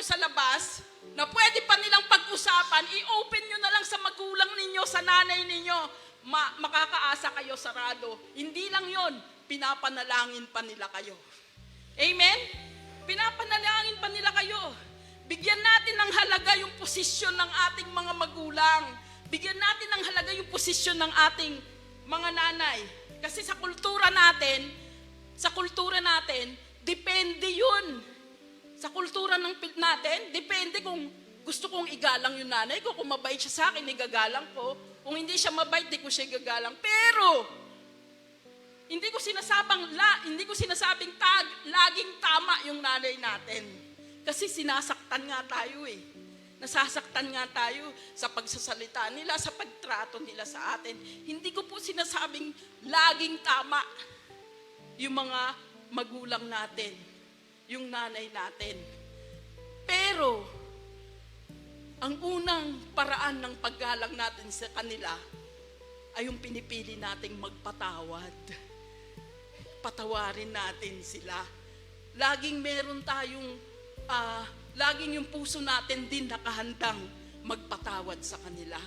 sa labas, na pwede pa nilang pag-usapan, i-open nyo na lang sa magulang ninyo, sa nanay ninyo, makakaasa kayo sarado. Hindi lang yon, pinapanalangin pa nila kayo. Amen? Pinapanalangin pa nila kayo. Bigyan natin ng halaga yung posisyon ng ating mga magulang. Bigyan natin ng halaga yung posisyon ng ating mga nanay. Kasi sa kultura natin, depende yun. Sa kultura natin, depende kung gusto kong igalang yung nanay ko. Kung mabait siya sa akin, igagalang ko. Kung hindi siya mabait, di ko siya igagalang. Pero, hindi ko sinasabing laging tama yung nanay natin. Kasi sinasaktan nga tayo eh. Nasasaktan nga tayo sa pagsasalita nila, sa pagtrato nila sa atin. Hindi ko po sinasabing laging tama yung mga magulang natin, yung nanay natin. Pero, ang unang paraan ng paggalang natin sa kanila ay yung pinipili nating magpatawad. Patawarin natin sila. Laging meron tayong, laging yung puso natin din nakahandang magpatawad sa kanila.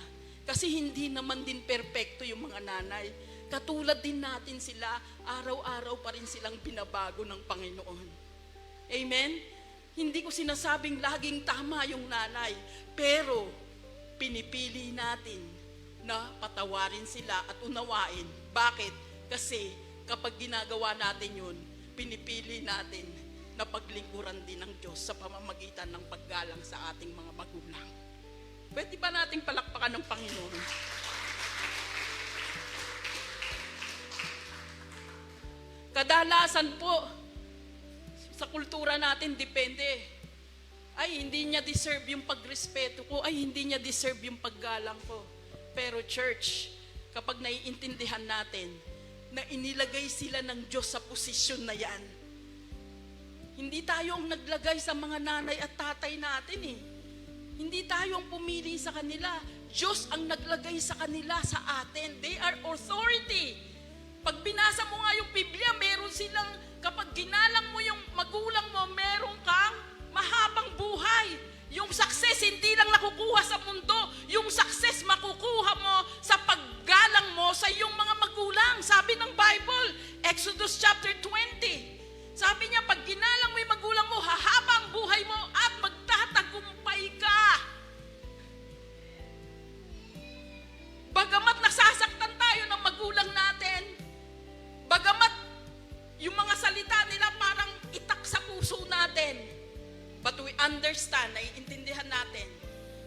Kasi hindi naman din perpekto yung mga nanay. Katulad din natin sila, araw-araw pa rin silang binabago ng Panginoon. Amen? Hindi ko sinasabing laging tama yung nanay, pero pinipili natin na patawarin sila at unawain. Bakit? Kasi kapag ginagawa natin yun, pinipili natin na paglingkuran din ng Diyos sa pamamagitan ng paggalang sa ating mga magulang. Pwede ba nating palakpakan ng Panginoon? Kadalasan po, sa kultura natin, depende. Ay, hindi niya deserve yung pagrespeto ko. Ay, hindi niya deserve yung paggalang ko. Pero church, kapag naiintindihan natin na inilagay sila ng Diyos sa posisyon na yan, hindi tayo ang naglagay sa mga nanay at tatay natin eh. Hindi tayo ang pumili sa kanila. Diyos ang naglagay sa kanila, sa atin. They are authority. Pag binasa mo nga yung Biblia, meron silang, kapag ginalang mo yung magulang mo, meron kang mahabang buhay. Yung success, hindi lang nakukuha sa mundo. Yung success, makukuha mo sa paggalang mo sa iyong mga magulang. Sabi ng Bible, Exodus chapter 20. Sabi niya, pag ginalang mo yung magulang mo, hahaba ang buhay mo at magtatagumpay ka. Bagamat nasasaktan tayo ng magulang natin, bagamat yung mga salita nila parang itak sa puso natin, but we understand, naiintindihan natin,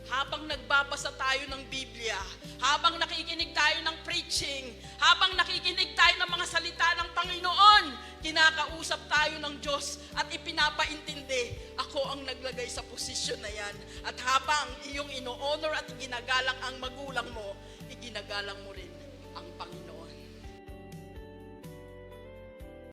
habang nagbabasa tayo ng Biblia, habang nakikinig tayo ng preaching, habang nakikinig tayo ng mga salita ng Panginoon, kinakausap tayo ng Diyos at ipinapaintindi, ako ang naglagay sa posisyon na yan. At habang iyong ino-honor at ginagalang ang magulang mo, iginagalang mo rin ang Panginoon.